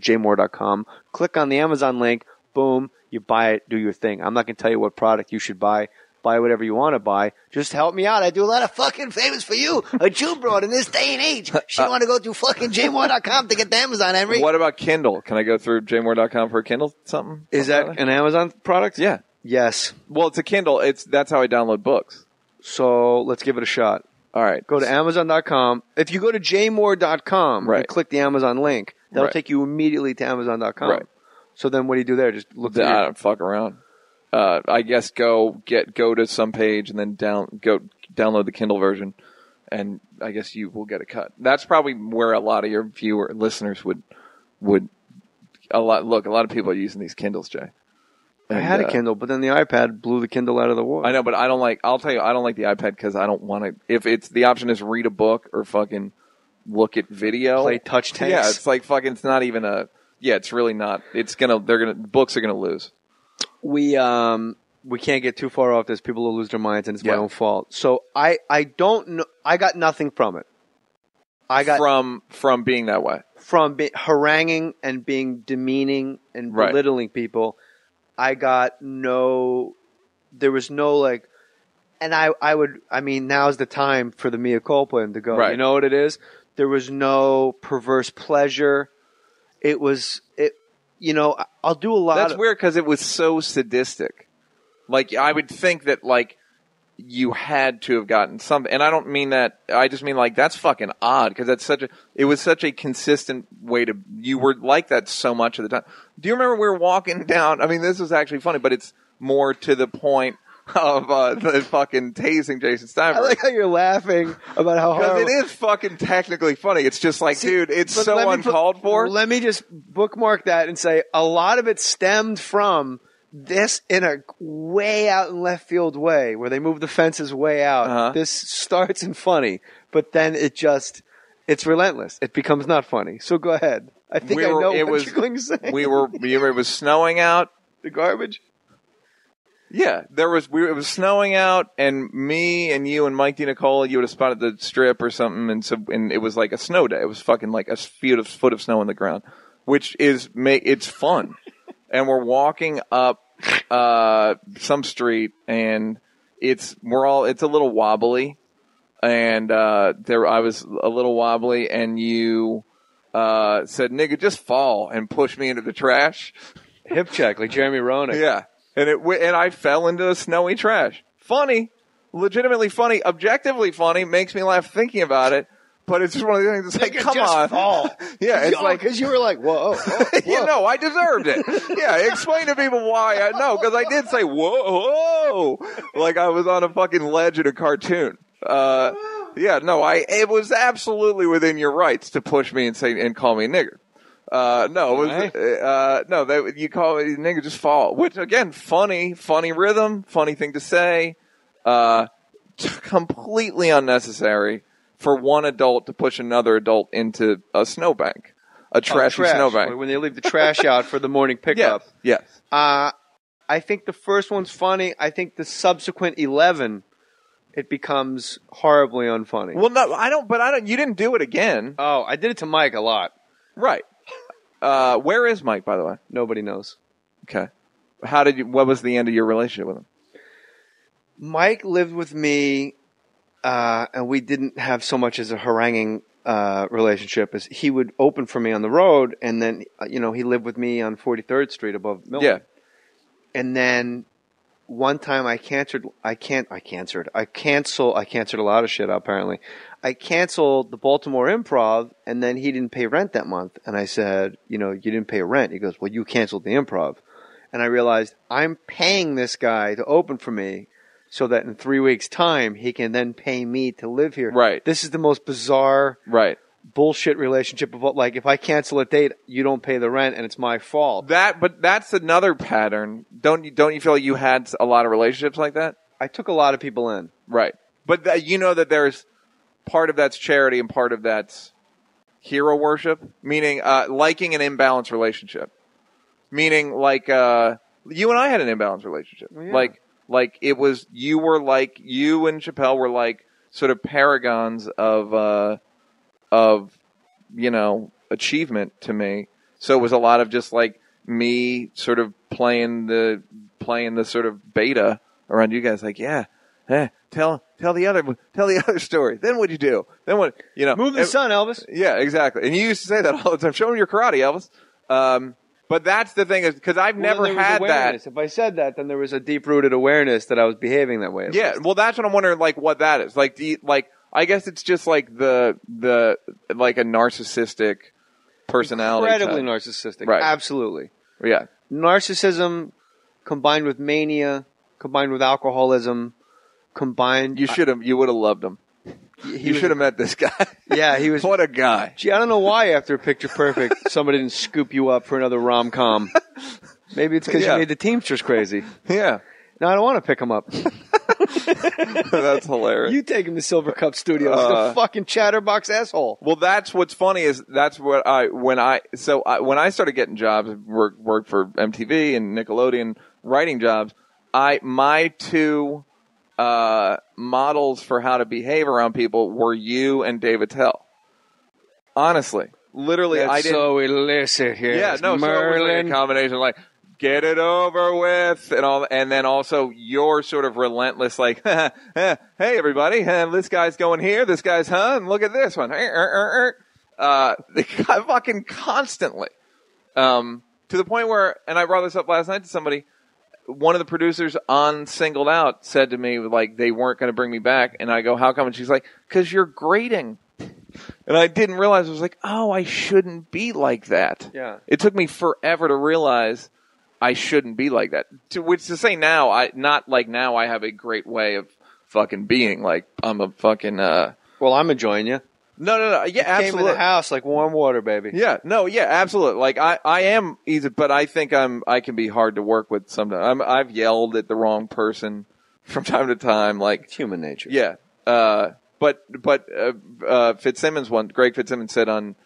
jmohr.com. Click on the Amazon link. Boom. You buy it. Do your thing. I'm not going to tell you what product you should buy. Buy whatever you want to buy. Just help me out. I do a lot of fucking favors for you. A Jew broad in this day and age. She want to go to fucking jmohr.com to get the Amazon, Henry. What about Kindle? Can I go through jmohr.com for a Kindle? Something? Is that an Amazon product? Yeah. Yes. Well, it's a Kindle. That's how I download books. So let's give it a shot. All right. Go to Amazon.com. If you go to jmohr.com and click the Amazon link, that'll take you immediately to Amazon.com. Right. So then what do you do there? Just look at I don't fuck around. I guess go to some page and then download the Kindle version, and I guess you will get a cut. That's probably where a lot of your listeners would a lot of people are using these Kindles, Jay. And, I had a Kindle, but then the iPad blew the Kindle out of the water. I know, but I'll tell you, I don't like the iPad because I don't want to. If it's the option is read a book or fucking look at video, play touch tanks. Yeah, it's like fucking. It's not even a. Yeah, it's really not. Books are gonna lose. We can't get too far off this. People will lose their minds, and it's my own fault. So I don't know. I got nothing from it. I got from being that way, from haranguing and being demeaning and belittling people. I got no. There was no like, and I mean, now's the time for the mea culpa and to go. Right. You know what it is? There was no perverse pleasure. It was. You know, I'll do a lot. That's weird because it was so sadistic. Like, I would think that, like, you had to have gotten something. And I don't mean that. I just mean, like, that's fucking odd because it was such a consistent way to. You were like that so much of the time. Do you remember we were walking down? I mean, this was actually funny, but it's more to the point of the fucking tasing Jason Steinberg. I like how you're laughing about how horrible. Because it is fucking technically funny. It's just like, dude, it's so uncalled for. Let me just bookmark that and say a lot of it stemmed from this in a way out in left field way where they move the fences way out. Uh-huh. This starts in funny, but then it's relentless. It becomes not funny. So go ahead. I think I know what you're going to say. It was snowing out. The garbage? Yeah, it was snowing out, and me and you and Mike DiNicola, you would have spotted the strip or something, and it was like a snow day. It was fucking like a foot of snow on the ground, which it's fun. And we're walking up some street, and it's a little wobbly, and I was a little wobbly, and you said, "Nigga, just fall," and push me into the trash. Hip check, like Jeremy Roenick. Yeah. And I fell into the snowy trash. Funny, legitimately funny, objectively funny, makes me laugh thinking about it. But it's just one of the things. It's like, come on, fall. Yeah, it's like because you were like, whoa. You know, I deserved it. Yeah, explain to people why I know because I did say whoa, like I was on a fucking ledge in a cartoon. Yeah, no, it was absolutely within your rights to push me and call me a nigger. You call it nigga, just fall. Which again, funny rhythm, funny thing to say. Completely unnecessary for one adult to push another adult into a snowbank, a trashy snowbank. When they leave the trash out for the morning pickup. Yes. I think the first one's funny. I think the subsequent 11, it becomes horribly unfunny. Well, no, I don't. But you didn't do it again. Oh, I did it to Mike a lot. Right. Where is Mike, by the way? Nobody knows. Okay. What was the end of your relationship with him? Mike lived with me, and we didn't have so much as a haranguing relationship as he would open for me on the road, and then, he lived with me on 43rd Street above Milton. Yeah. And then one time I canceled a lot of shit, apparently. I canceled the Baltimore Improv, and then he didn't pay rent that month. And I said, you didn't pay rent. He goes, well, you canceled the Improv. And I realized I'm paying this guy to open for me so that in 3 weeks' time, he can then pay me to live here. Right. This is the most bizarre bullshit relationship of like, if I cancel a date, you don't pay the rent, and it's my fault. But that's another pattern. Don't you feel like you had a lot of relationships like that? I took a lot of people in. Right. But that there's part of that's charity and part of that's hero worship, meaning liking an imbalanced relationship. Meaning like you and I had an imbalanced relationship. Oh, yeah. Like it was you and Chappelle were like sort of paragons of achievement to me, So it was a lot of just like me sort of playing the sort of beta around you guys. Like, yeah, tell the other story. Then what'd you do? Then what? Move the sun, Elvis. Yeah, exactly. And you used to say that all the time. Show them your karate, Elvis. But that's the thing is because I've never had that. If I said that, then there was a deep-rooted awareness that I was behaving that way. Yeah, well, that's what I'm wondering. Like, what that is. Like, I guess it's just like the like a narcissistic personality. Incredibly narcissistic. Right. Absolutely. Yeah. Narcissism combined with mania, combined with alcoholism, combined. You would have loved him. You should have met this guy. Yeah, he was. What a guy. Gee, I don't know why after Picture Perfect somebody didn't scoop you up for another rom-com. Maybe it's because you made the Teamsters crazy. Yeah. No, I don't want to pick him up. That's hilarious. You take him to Silver Cup Studios. He's a fucking chatterbox asshole. Well, that's what's funny is that's what when I started getting jobs, worked for MTV and Nickelodeon, writing jobs. My two models for how to behave around people were you and Dave Attell. Honestly, literally, That's I didn't. So illicit here. Yeah, no, so it was like a combination, like get it over with, and all, and then also your sort of relentless, like, hey everybody, this guy's going here, this guy's and look at this one, fucking constantly, to the point where, and I brought this up last night to somebody. One of the producers on Singled Out said to me, like, they weren't going to bring me back. And I go, how come? And she's like, because you're grating. And I didn't realize. I was like, oh, I shouldn't be like that. Yeah. It took me forever to realize I shouldn't be like that. Which to say now, not like now I have a great way of fucking being. Like, I'm a fucking... Well, I'm enjoying you. No. Yeah, you absolutely. Came in the house like warm water, baby. Yeah, no, yeah, absolutely. Like I am easy, but I think I can be hard to work with sometimes. I've yelled at the wrong person from time to time. Like it's human nature. Yeah. But Greg Fitzsimmons said on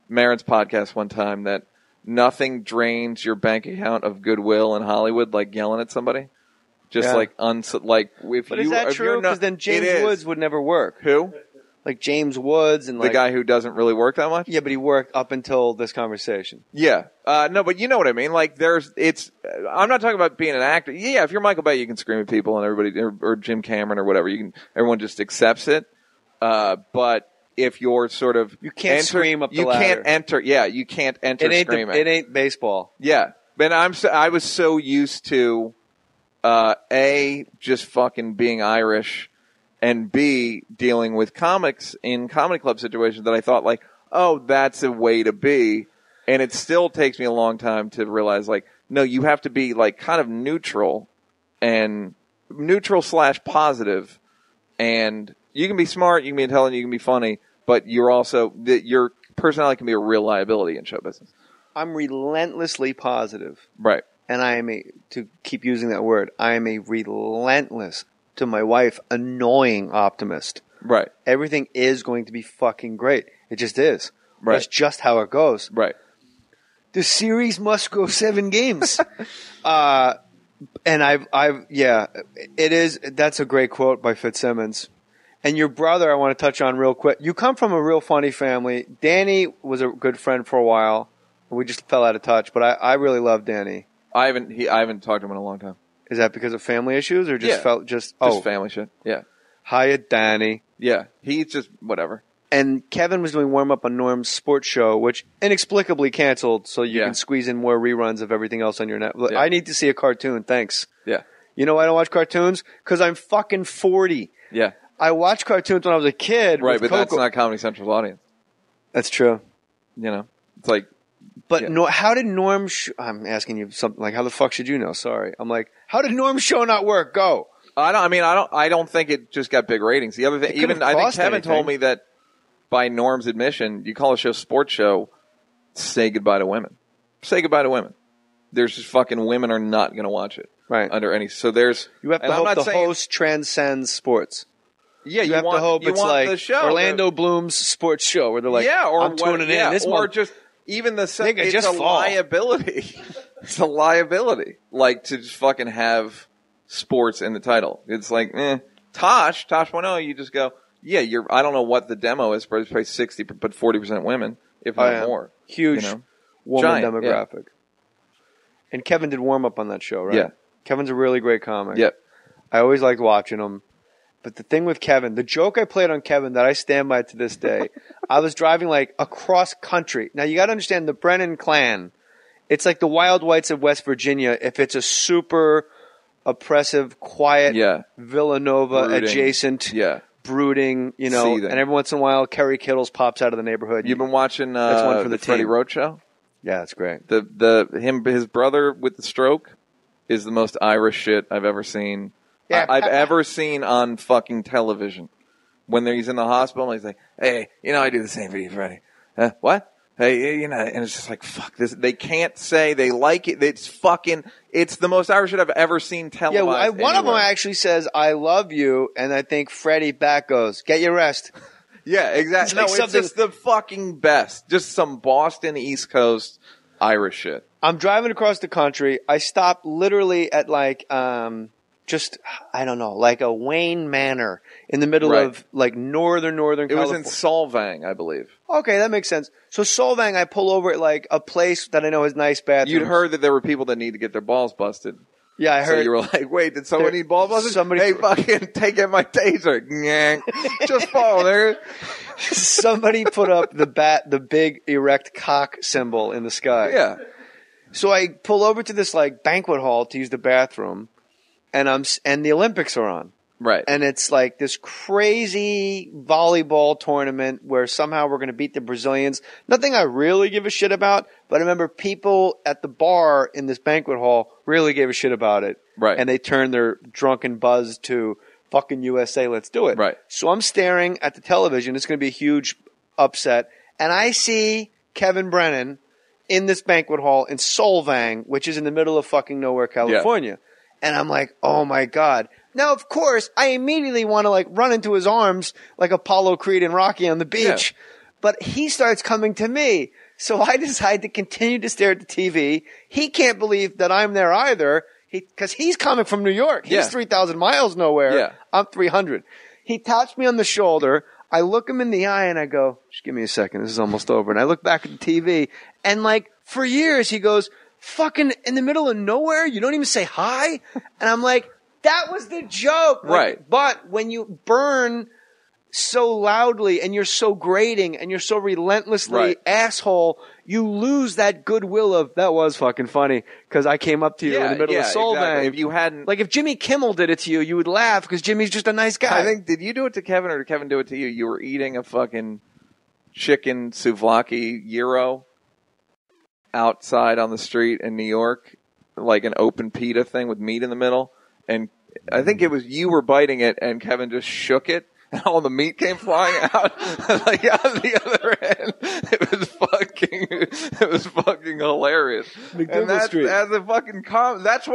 Maron's podcast one time that nothing drains your bank account of goodwill in Hollywood like yelling at somebody. Just like if but you. Is that true? Because then James Woods would never work. Who? Like James Woods and the guy who doesn't really work that much? Yeah, but he worked up until this conversation. Yeah. No, but you know what I mean? Like I'm not talking about being an actor. Yeah, if you're Michael Bay, you can scream at people and everybody, or Jim Cameron or whatever. Everyone just accepts it. But if you're sort of... You can't scream up the ladder. You can't enter. Yeah, you can't enter screaming. It ain't baseball. Yeah. But I was so used to, just fucking being Irish, and B, dealing with comics in comedy club situations that I thought like, oh, that's a way to be. And it still takes me a long time to realize like, no, you have to be like kind of neutral / positive. And you can be smart, you can be intelligent, you can be funny, but you're also, your personality can be a real liability in show business. I'm relentlessly positive. Right. And to keep using that word, I am a relentless, to my wife, annoying optimist. Right. Everything is going to be fucking great. It just is. Right. That's just how it goes. Right. The series must go 7 games. And it is. That's a great quote by Fitzsimmons. And your brother, I want to touch on real quick. You come from a real funny family. Danny was a good friend for a while. We just fell out of touch, but I really love Danny. I haven't talked to him in a long time. Is that because of family issues or just just family shit? Yeah. Hiya, Danny. Yeah. He's just whatever. And Kevin was doing warm up on Norm's sports show, which inexplicably canceled, so you can squeeze in more reruns of everything else on your net. Yeah. I need to see a cartoon. Thanks. Yeah. You know why I don't watch cartoons? Because I'm fucking 40. Yeah. I watched cartoons when I was a kid. Right, but that's not Comedy Central's audience. That's true. You know, it's like. But how did Norm? I'm asking you something like, how the fuck should you know? Sorry, I'm like, how did Norm's show not work? Go. I don't think it just got big ratings. The other thing, I think Kevin told me that by Norm's admission, you call a show sports show, say goodbye to women. Say goodbye to women. There's just fucking women are not going to watch it. Right. Under any. So there's. You have to hope the host transcends sports. Yeah, you have to hope it's like the show, Orlando Bloom's sports show where they're like, I'm tuning in. This or just even it's liability. It's a liability, like to just fucking have sports in the title. It's like, Tosh 1.0. You just go, I don't know what the demo is, but it's probably 60, but 40% women, if not more. Huge. You know? woman demographic. Yeah. And Kevin did warm up on that show, right? Yeah. Kevin's a really great comic. Yep. I always liked watching him. But the thing with Kevin, the joke I played on Kevin that I stand by to this day, I was driving like across country. Now you got to understand the Brennan clan. It's like the Wild Whites of West Virginia. If it's a super oppressive, quiet, Villanova adjacent, brooding, you know, seething. And every once in a while, Kerry Kittles pops out of the neighborhood. You've been watching that's one for the Freddie Roach show? Yeah, that's great. His brother with the stroke is the most Irish shit I've ever seen. Yeah, I've ever seen on fucking television. When he's in the hospital, and he's like, "Hey, you know, I do the same for you, Freddie." What? Hey, you know, and it's just like, fuck this. They can't say they like it. It's the most Irish shit I've ever seen televised. Yeah, one of them actually says, "I love you," and I think Freddie back goes, "Get your rest." Yeah, exactly. It's just the fucking best. Just some Boston East Coast Irish shit. I'm driving across the country. I stopped literally at like, I don't know, like a Wayne Manor in the middle of like northern California. It was in Solvang, I believe. Okay, that makes sense. So Solvang, I pull over at like a place that I know has nice bathrooms. You'd heard that there were people that need to get their balls busted. Yeah, I heard. So you were like, wait, did someone need balls busted? Hey, fucking take in my taser. Just fall there. Somebody put up the big erect cock symbol in the sky. Yeah. So I pull over to this like banquet hall to use the bathroom. And the Olympics are on. Right. And it's like this crazy volleyball tournament where somehow we're going to beat the Brazilians. Nothing I really give a shit about, but I remember people at the bar in this banquet hall really gave a shit about it. Right. And they turned their drunken buzz to fucking USA, let's do it. Right. So I'm staring at the television. It's going to be a huge upset. And I see Kevin Brennan in this banquet hall in Solvang, which is in the middle of fucking nowhere, California. Yeah. And I'm like, oh my God. Now, of course, I immediately want to like run into his arms like Apollo Creed and Rocky on the beach. Yeah. But he starts coming to me. So I decide to continue to stare at the TV. He can't believe that I'm there either because he's coming from New York. He's 3,000 miles nowhere. Yeah. I'm 300. He taps me on the shoulder. I look him in the eye and I go, just give me a second. This is almost over. And I look back at the TV and like for years he goes, fucking in the middle of nowhere? You don't even say hi? And I'm like, that was the joke. Like, right. But when you burn so loudly and you're so grating and you're so relentlessly asshole, you lose that goodwill of, that was fucking funny because I came up to you in the middle of Solvang. Exactly. If you hadn't... Like if Jimmy Kimmel did it to you, you would laugh because Jimmy's just a nice guy. I think, did you do it to Kevin or did Kevin do it to you? You were eating a fucking chicken souvlaki gyro outside on the street in New York, like an open pita thing with meat in the middle, and I think it was you were biting it, and Kevin just shook it, and all the meat came flying out, like on the other end. It was fucking hilarious. And that's as a fucking that's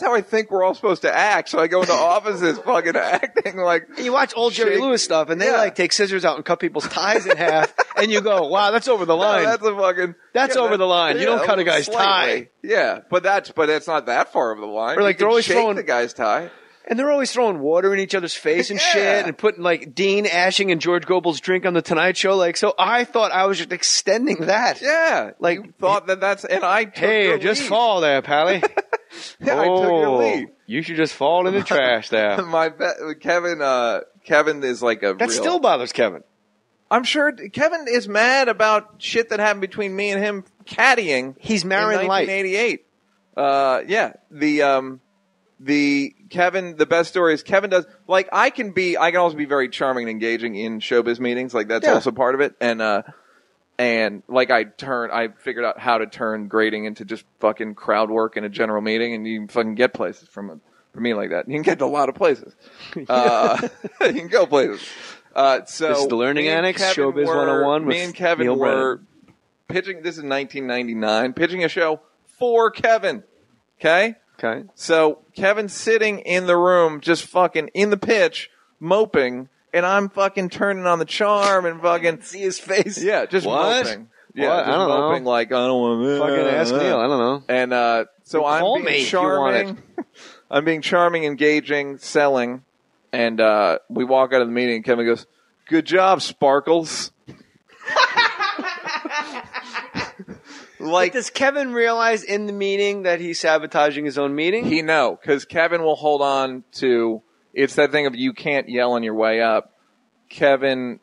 how I think we're all supposed to act. So I go into offices fucking acting like. And you watch old Jerry Lewis stuff, and they like take scissors out and cut people's ties in half, and you go, "Wow, that's over the line." No, that's over the line. You don't cut a guy's tie. Yeah, but it's not that far over the line. Or like they're always throwing the guy's tie. And they're always throwing water in each other's face and shit and putting like Dean ashing and George Gobel's drink on the Tonight Show. Like, so I thought I was just extending that. Yeah. Like, you thought that's, and I took your just lead. Fall there, Pally. I took your lead. You should just fall in the trash there. Kevin is like that still bothers Kevin. I'm sure Kevin is mad about shit that happened between me and him caddying. He's marrying in 1988. The best story is Kevin does, like, I can also be very charming and engaging in showbiz meetings. Like, that's also part of it. And like, I figured out how to turn grading into just fucking crowd work in a general meeting, and you can fucking get places from me like that. You can get to a lot of places. You can go places. So this is the Learning Annex, Showbiz 101 with me and Kevin Neal were pitching, this is 1999, pitching a show for Kevin. Okay? Okay. So Kevin's sitting in the room, just fucking in the pitch, moping, and I'm fucking turning on the charm and fucking see his face. Yeah, just moping. Yeah, what? Just I don't moping know. Like I don't want to fucking ask Neal. I don't know. And so I'm being charming. I'm being charming, engaging, selling, and we walk out of the meeting. And Kevin goes, "Good job, Sparkles." Like, does Kevin realize in the meeting that he's sabotaging his own meeting? He know, because Kevin will hold on to, it's that thing of you can't yell on your way up. Kevin,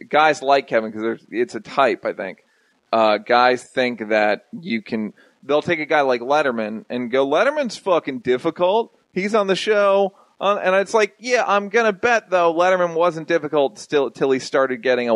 guys like Kevin, because it's a type, I think. Guys think that you can, they'll take a guy like Letterman and go, Letterman's fucking difficult. He's on the show. And it's like, yeah, I'm going to bet, though, Letterman wasn't difficult till he started getting a